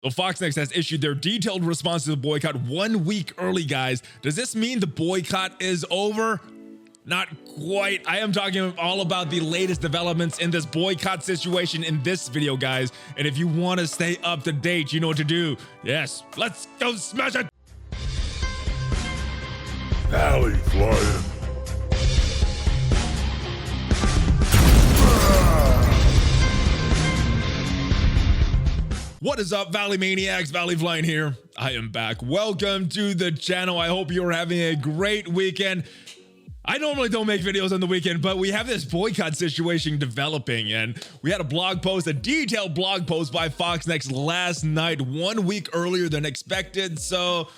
So FoxNext has issued their detailed response to the boycott 1 week early, guys. Does this mean the boycott is over? Not quite. I am talking all about the latest developments in this boycott situation in this video, guys. And if you want to stay up to date, you know what to do. Yes, let's go smash it. ValleyFlyin. What is up, Valley Maniacs? ValleyFlyin here. I am back. Welcome to the channel. I hope you're having a great weekend. I normally don't make videos on the weekend, but we have this boycott situation developing, and we had a blog post, a detailed blog post by FoxNext last night, 1 week earlier than expected. So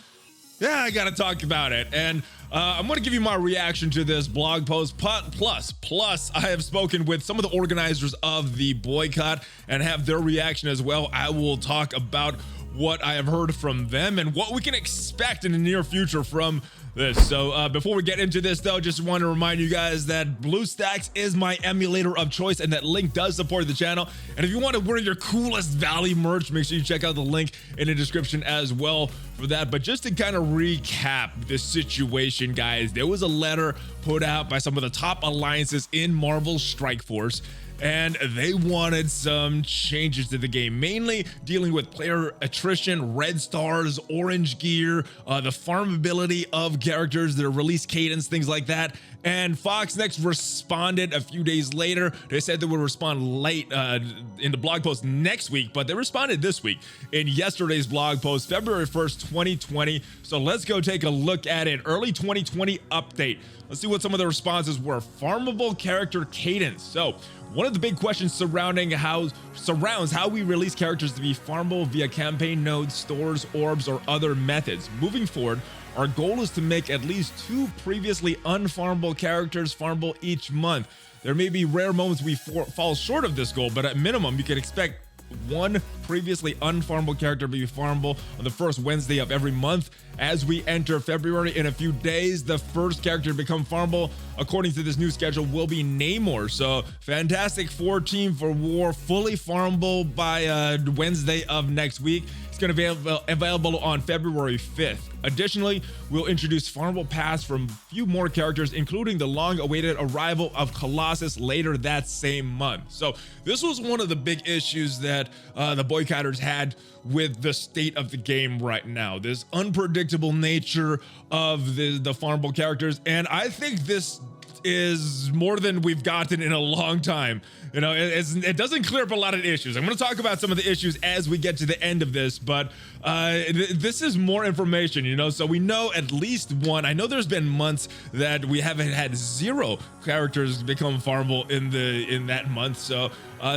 yeah, I gotta talk about it. And I'm gonna give you my reaction to this blog post. Plus, I have spoken with some of the organizers of the boycott and have their reaction as well. I will talk about what I have heard from them and what we can expect in the near future from this. So before we get into this though, just want to remind you guys that BlueStacks is my emulator of choice, and that link does support the channel. And if you want to wear your coolest Valley merch, make sure you check out the link in the description as well for that. But just to kind of recap the situation, guys, there was a letter put out by some of the top alliances in Marvel Strike Force, and they wanted some changes to the game, mainly dealing with player attrition, red stars, orange gear, the farmability of characters, their release cadence, things like that. And FoxNext responded a few days later. They said they would respond late in the blog post next week, but they responded this week in yesterday's blog post, February 1st, 2020. So let's go take a look at it. Early 2020 update. Let's see what some of the responses were. Farmable character cadence. So one of the big questions surrounds how we release characters to be farmable via campaign nodes, stores, orbs, or other methods. Moving forward, our goal is to make at least 2 previously unfarmable characters farmable each month. There may be rare moments we fall short of this goal, but at minimum, you can expect 1 previously unfarmable character to be farmable on the first Wednesday of every month. As we enter February, in a few days, the first character to become farmable, according to this new schedule, will be Namor. So Fantastic Four Team for War, fully farmable by Wednesday of next week. It's going to be available on February 5th. Additionally, we'll introduce farmable paths from a few more characters, including the long-awaited arrival of Colossus later that same month. So this was one of the big issues that the boycotters had with the state of the game right now, this unpredictable nature of the farmable characters. And I think this is more than we've gotten in a long time. You know, it doesn't clear up a lot of issues. I'm going to talk about some of the issues as we get to the end of this, but this is more information, you know, so we know at least 1. I know there's been months that we haven't had 0 characters become farmable in that month. So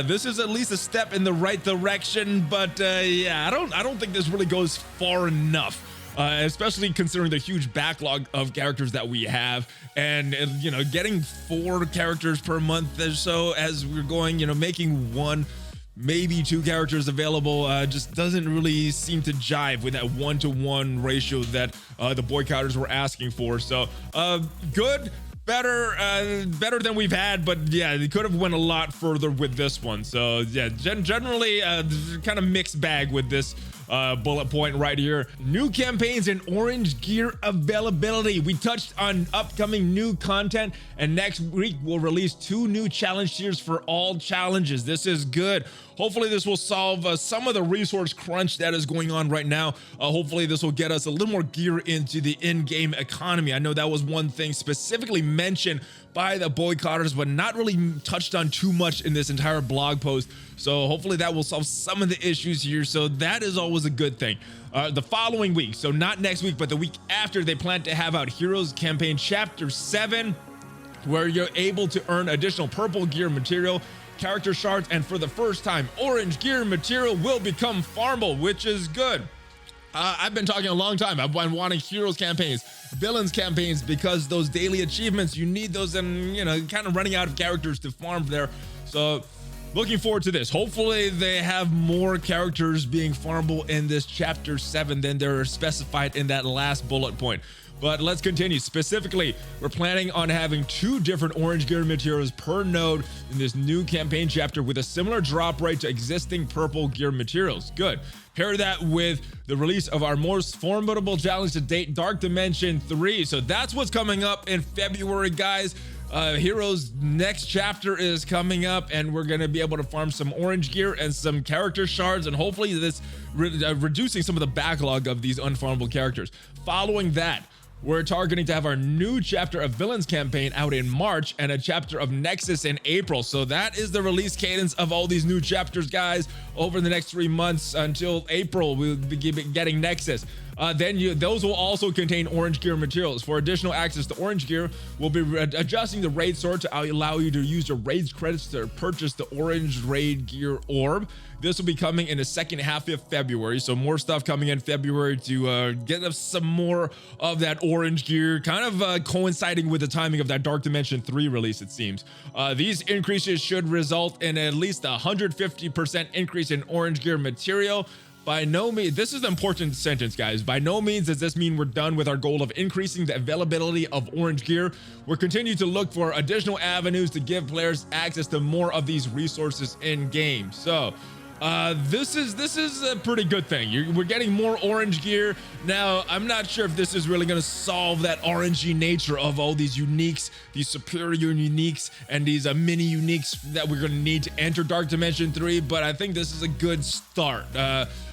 this is at least a step in the right direction, but yeah, I don't think this really goes far enough. Especially considering the huge backlog of characters that we have, and you know, getting 4 characters per month or so as we're going, you know, making 1, maybe 2 characters available just doesn't really seem to jive with that 1-to-1 ratio that the boycotters were asking for. So good, better than we've had, but yeah, they could have went a lot further with this one. So yeah, generally kind of mixed bag with this bullet point right here. New campaigns and orange gear availability. We touched on upcoming new content, and next week we'll release 2 new challenge tiers for all challenges. This is good. Hopefully this will solve some of the resource crunch that is going on right now. Hopefully this will get us a little more gear into the in-game economy. I know that was one thing specifically mentioned by the boycotters, but not really touched on too much in this entire blog post. So hopefully that will solve some of the issues here. So that is always a good thing. The following week, so not next week, but the week after, they plan to have out Heroes Campaign Chapter 7, where you're able to earn additional purple gear material, character shards, and for the first time, orange gear material will become farmable, which is good. I've been talking a long time. I've been wanting heroes campaigns, villains campaigns, because those daily achievements, you need those, and you know, kind of running out of characters to farm there. So looking forward to this. Hopefully they have more characters being farmable in this chapter 7 than they're specified in that last bullet point. But let's continue. Specifically, we're planning on having 2 different orange gear materials per node in this new campaign chapter with a similar drop rate to existing purple gear materials. Good. Pair that with the release of our most formidable challenge to date, Dark Dimension 3. So that's what's coming up in February, guys. Heroes next chapter is coming up, and we're going to be able to farm some orange gear and some character shards, and hopefully this reducing some of the backlog of these unfarmable characters. Following that, we're targeting to have our new chapter of Villains campaign out in March and a chapter of Nexus in April. So that is the release cadence of all these new chapters, guys, over the next 3 months until April. We'll be getting Nexus. Those will also contain orange gear materials. For additional access to orange gear, we'll be adjusting the raid sort to allow you to use your raids credits to purchase the orange raid gear orb. This will be coming in the second half of February, so more stuff coming in February to get us some more of that orange gear, kind of coinciding with the timing of that Dark Dimension 3 release, it seems. These increases should result in at least a 150% increase in orange gear material. By no means, this is an important sentence, guys. By no means does this mean we're done with our goal of increasing the availability of orange gear. We're continuing to look for additional avenues to give players access to more of these resources in game. So this is a pretty good thing. We're getting more orange gear. Now, I'm not sure if this is really going to solve that orangey nature of all these uniques, these superior uniques, and these mini uniques that we're going to need to enter Dark Dimension 3, but I think this is a good start.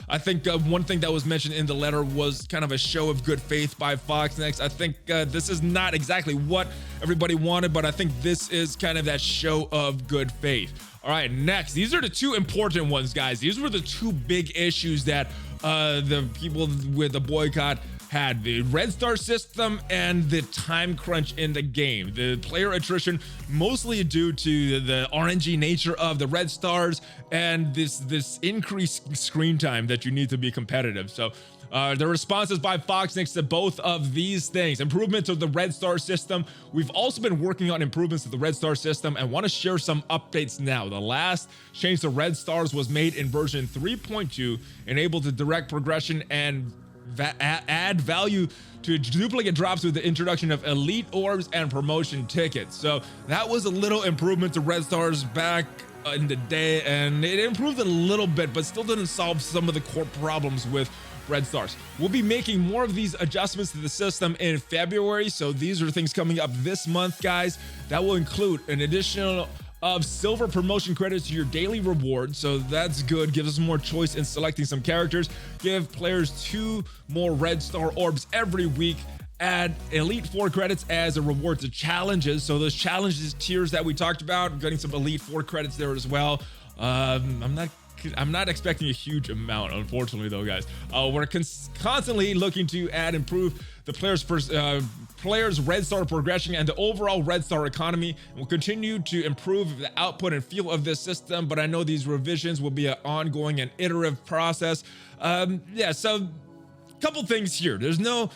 I think one thing that was mentioned in the letter was kind of a show of good faith by FoxNext. I think this is not exactly what everybody wanted, but I think this is kind of that show of good faith. All right, next, these are the 2 important ones, guys. These were the 2 big issues that the people with the boycott had: the red star system and the time crunch in the game. The player attrition mostly due to the RNG nature of the red stars and this increased screen time that you need to be competitive. So the responses by FoxNext to both of these things: improvements of the red star system. We've also been working on improvements to the red star system and want to share some updates now. The last change to red stars was made in version 3.2, enabled the direct progression and add value to duplicate drops with the introduction of elite orbs and promotion tickets. So that was a little improvement to red stars back in the day, and it improved a little bit, but still didn't solve some of the core problems with red stars. We'll be making more of these adjustments to the system in February, so these are things coming up this month, guys. That will include an additional of silver promotion credits to your daily reward, so that's good. Gives us more choice in selecting some characters. Give players 2 more red star orbs every week. Add Elite 4 credits as a reward to challenges. So those challenges tiers that we talked about, getting some Elite 4 credits there as well. I'm not expecting a huge amount, unfortunately, though, guys. We're constantly looking to improve the players' red star progression and the overall red star economy. We'll continue to improve the output and feel of this system, but I know these revisions will be an ongoing and iterative process. So couple things here. There's no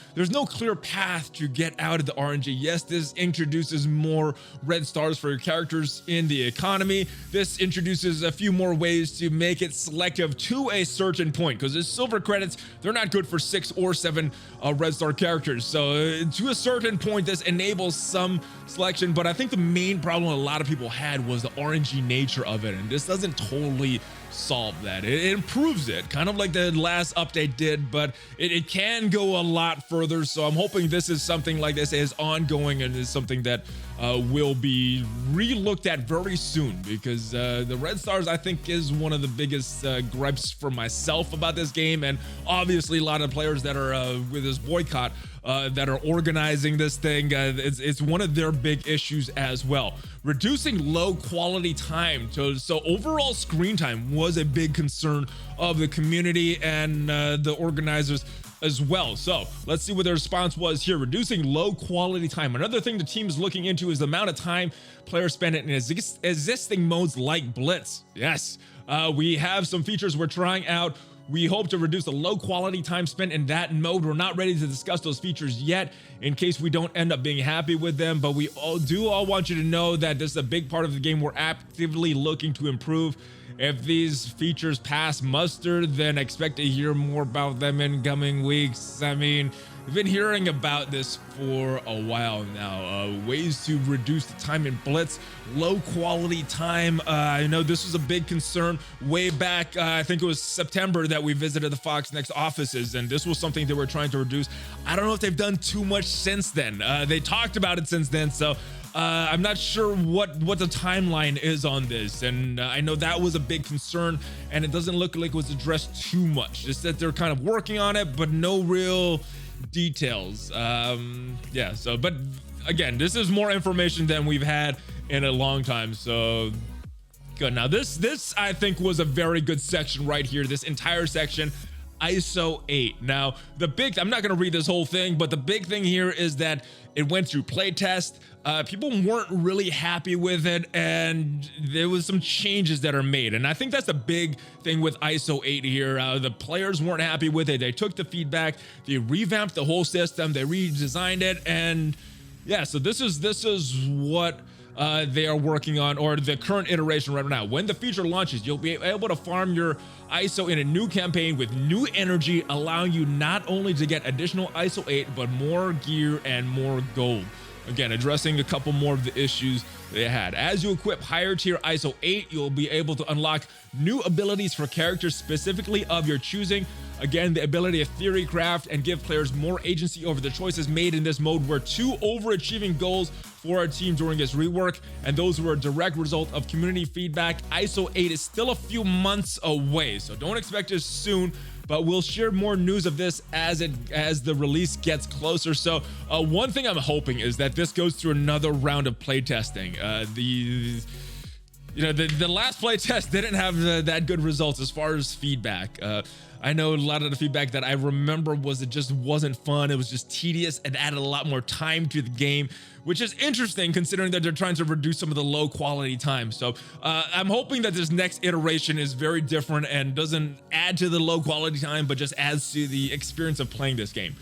clear path to get out of the RNG. Yes, this introduces more red stars for your characters in the economy. This introduces a few more ways to make it selective to a certain point, because the silver credits, they're not good for 6 or 7 red star characters. So to a certain point, this enables some selection, but I think the main problem a lot of people had was the RNG nature of it, and this doesn't totally solve that. It improves it, kind of like the last update did, but it can go a lot further. So I'm hoping this is something like this is ongoing and is something that will be re-looked at very soon, because the red stars, I think, is one of the biggest gripes for myself about this game, and obviously a lot of players that are with this boycott that are organizing this thing. It's one of their big issues as well. Reducing low quality time. So overall screen time was a big concern of the community and the organizers as well. So let's see what the response was here. Reducing low quality time. Another thing the team is looking into is the amount of time players spend in existing modes like Blitz. Yes, we have some features we're trying out. We hope to reduce the low quality time spent in that mode. We're not ready to discuss those features yet in case we don't end up being happy with them, but we all want you to know that this is a big part of the game we're actively looking to improve. if these features pass muster, then expect to hear more about them in coming weeks. I mean, we've been hearing about this for a while now. Ways to reduce the time in Blitz, low quality time. I know this was a big concern way back. I think it was September that we visited the FoxNext offices, and this was something they were trying to reduce. I don't know if they've done too much since then. They talked about it since then, so I'm not sure what the timeline is on this, and I know that was a big concern, and it doesn't look like it was addressed too much. Just that they're kind of working on it, but no real details. Yeah, so, but again, this is more information than we've had in a long time, so good. Now this I think was a very good section right here. This entire section, ISO 8. Now I'm not going to read this whole thing, but the big thing here is that it went through playtest. People weren't really happy with it, and there was some changes that are made, and I think that's a big thing with ISO 8 here. The players weren't happy with it. They took the feedback, they revamped the whole system, they redesigned it, and yeah, so this is what they are working on, or the current iteration right now. When the feature launches, you'll be able to farm your ISO in a new campaign with new energy, allowing you not only to get additional ISO 8, but more gear and more gold. Again, addressing a couple more of the issues they had. As you equip higher tier ISO 8, you'll be able to unlock new abilities for characters specifically of your choosing. Again, the ability of theory craft and give players more agency over the choices made in this mode were two overachieving goals for our team during this rework, and those were a direct result of community feedback. ISO 8 is still a few months away, so don't expect it soon, but we'll share more news of this as the release gets closer. So one thing I'm hoping is that this goes through another round of playtesting. The last playtest didn't have that good results as far as feedback. I know a lot of the feedback that I remember was it just wasn't fun. It was just tedious and added a lot more time to the game, which is interesting considering that they're trying to reduce some of the low quality time. So I'm hoping that this next iteration is very different and doesn't add to the low quality time, but just adds to the experience of playing this game.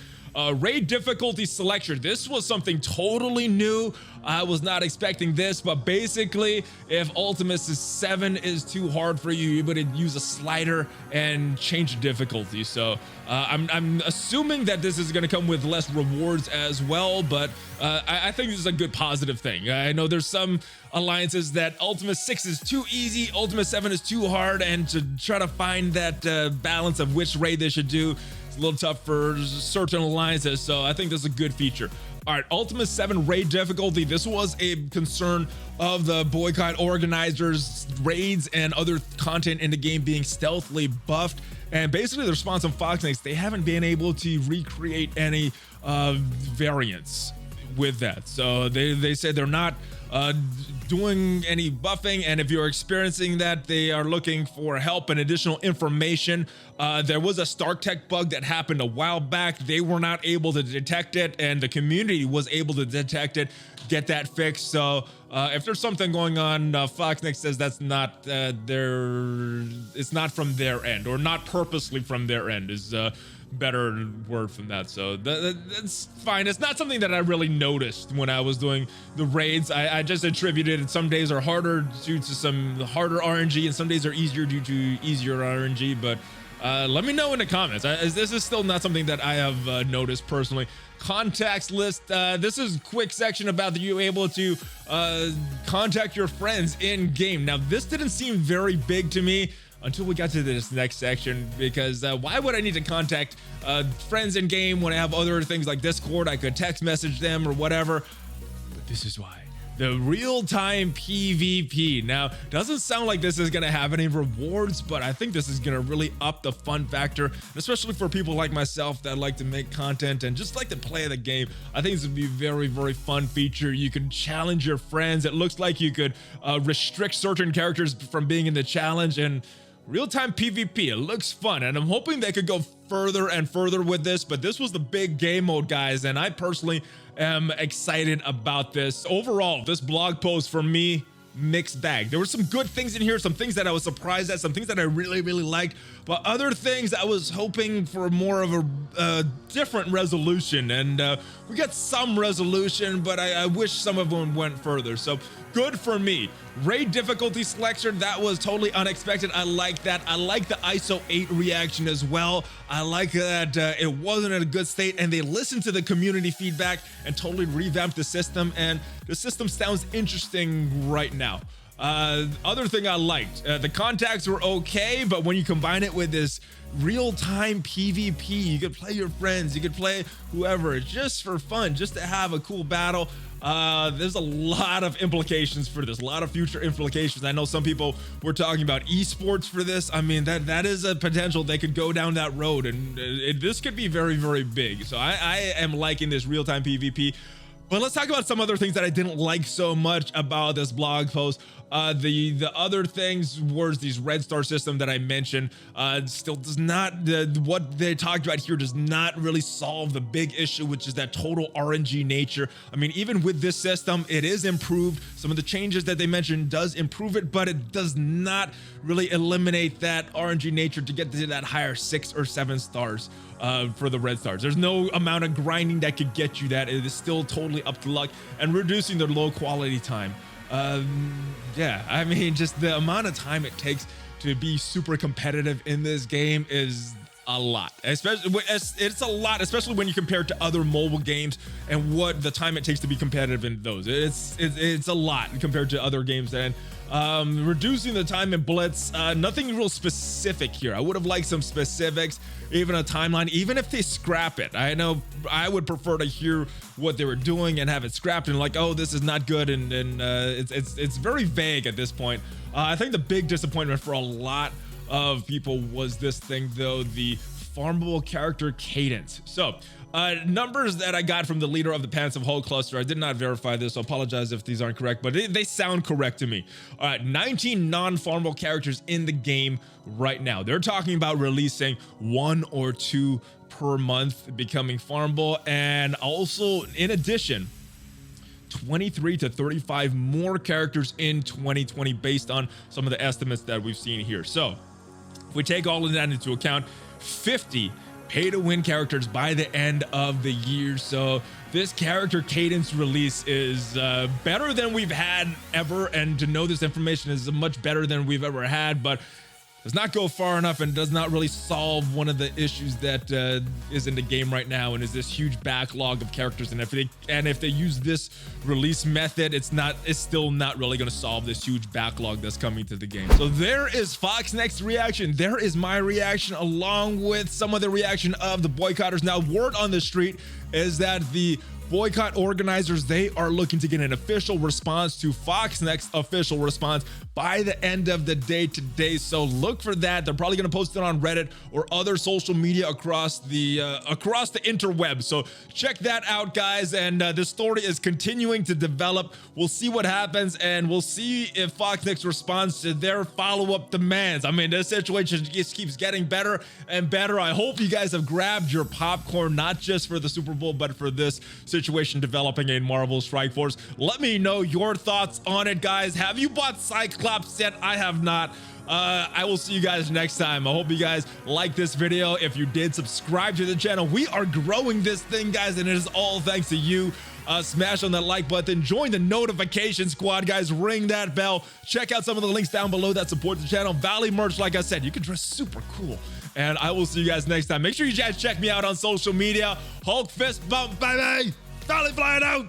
Raid difficulty selection. This was something totally new. I was not expecting this, but basically, if Ultimate 7 is too hard for you, you're able to use a slider and change the difficulty. So I'm assuming that this is going to come with less rewards as well, but I think this is a good positive thing. I know there's some alliances that Ultimate 6 is too easy, Ultimate 7 is too hard, and to try to find that balance of which raid they should do, a little tough for certain alliances, so I think this is a good feature. All right, Ultimate 7 raid difficulty. This was a concern of the Boycott organizers, raids and other content in the game being stealthily buffed. And basically the response on FoxNext, they haven't been able to recreate any variants with that. So they said they're not doing any buffing, and if you're experiencing that, they are looking for help and additional information. There was a StarkTech bug that happened a while back. They were not able to detect it, and the community was able to detect it, get that fixed. So if there's something going on, FoxNext says that's not it's not from their end, or not purposely from their end is better word from that. So that's fine. It's not something that I really noticed when I was doing the raids. I just attributed it. Some days are harder due to some harder RNG, and some days are easier due to easier RNG. But let me know in the comments. This is still not something that I have noticed personally. Contacts list. This is a quick section about you able to contact your friends in game. Now, this didn't seem very big to me until we got to this next section, because why would I need to contact friends in game when I have other things like Discord? I could text message them or whatever, but this is why. The real-time PvP. Now, doesn't sound like this is gonna have any rewards, but I think this is gonna really up the fun factor, especially for people like myself that like to make content and just like to play the game. I think this would be a very, very fun feature. You can challenge your friends. It looks like you could restrict certain characters from being in the challenge, and real-time PvP, it looks fun, and I'm hoping they could go further and further with this, but this was the big game mode, guys, and I personally am excited about this. Overall, this blog post for me, mixed bag. There were some good things in here, some things that I was surprised at, some things that I really, really liked, but other things I was hoping for more of a different resolution, and we got some resolution, but I wish some of them went further. So good for me. Raid difficulty selection, that was totally unexpected. I like that. I like the ISO 8 reaction as well. I like that it wasn't in a good state, and they listened to the community feedback and totally revamped the system, and the system sounds interesting right now. Other thing I liked, the contacts were okay, but when you combine it with this real-time PvP, you could play your friends, you could play whoever, just for fun, just to have a cool battle. There's a lot of implications for this, a lot of future implications. I know some people were talking about esports for this. I mean, that is a potential. They could go down that road, and this could be very, very big. So I am liking this real-time PvP. But let's talk about some other things that I didn't like so much about this blog post. The other things was these red star system that I mentioned. Still does not, what they talked about here does not really solve the big issue, which is that total RNG nature. I mean, even with this system, it is improved. Some of the changes that they mentioned does improve it, but it does not really eliminate that RNG nature to get to that higher 6 or 7 stars. For the red stars, there's no amount of grinding that could get you that. It is still totally up to luck, and reducing the low quality time. Yeah, I mean, just the amount of time it takes to be super competitive in this game is a lot. Especially, it's a lot, especially when you compare it to other mobile games and what the time it takes to be competitive in those. It's a lot compared to other games. And reducing the time in Blitz, nothing real specific here. I would have liked some specifics, even a timeline, even if they scrap it. I know I would prefer to hear what they were doing and have it scrapped and like, oh, this is not good, and it's very vague at this point. I think the big disappointment for a lot of people was this thing though, the farmable character cadence. So numbers that I got from the leader of the Pants of Hull cluster, I did not verify this, so I apologize if these aren't correct, but they sound correct to me. 19 non-farmable characters in the game right now. They're talking about releasing 1 or 2 per month becoming farmable, and also in addition 23 to 35 more characters in 2020 based on some of the estimates that we've seen here. So if we take all of that into account, 50 pay to win characters by the end of the year. So this character cadence release is better than we've had ever, and to know this information is much better than we've ever had, but does not go far enough and does not really solve one of the issues that is in the game right now, and is this huge backlog of characters. And if they use this release method, it's still not really going to solve this huge backlog that's coming to the game. So there is FoxNext reaction. There is my reaction, along with some of the reaction of the Boycotters. Now, word on the street is that the Boycott organizers, they are looking to get an official response to FoxNext official response by the end of the day today. So look for that. They're probably going to post it on Reddit or other social media across the interweb. So check that out, guys. And this story is continuing to develop. We'll see what happens, and we'll see if FoxNext responds to their follow-up demands. I mean, this situation just keeps getting better and better. I hope you guys have grabbed your popcorn, not just for the Super Bowl, but for this situation developing in Marvel Strike Force. Let me know your thoughts on it, guys. Have you bought Cyclops yet? I have not. I will see you guys next time. I hope you guys like this video. If you did, subscribe to the channel. We are growing this thing, guys, and it is all thanks to you. Smash on that like button, join the notification squad, guys, ring that bell. Check out some of the links down below that support the channel. Valley merch, like I said, you can dress super cool. And I will see you guys next time. Make sure you guys check me out on social media. Hulk fist bump, baby. ValleyFlyin out.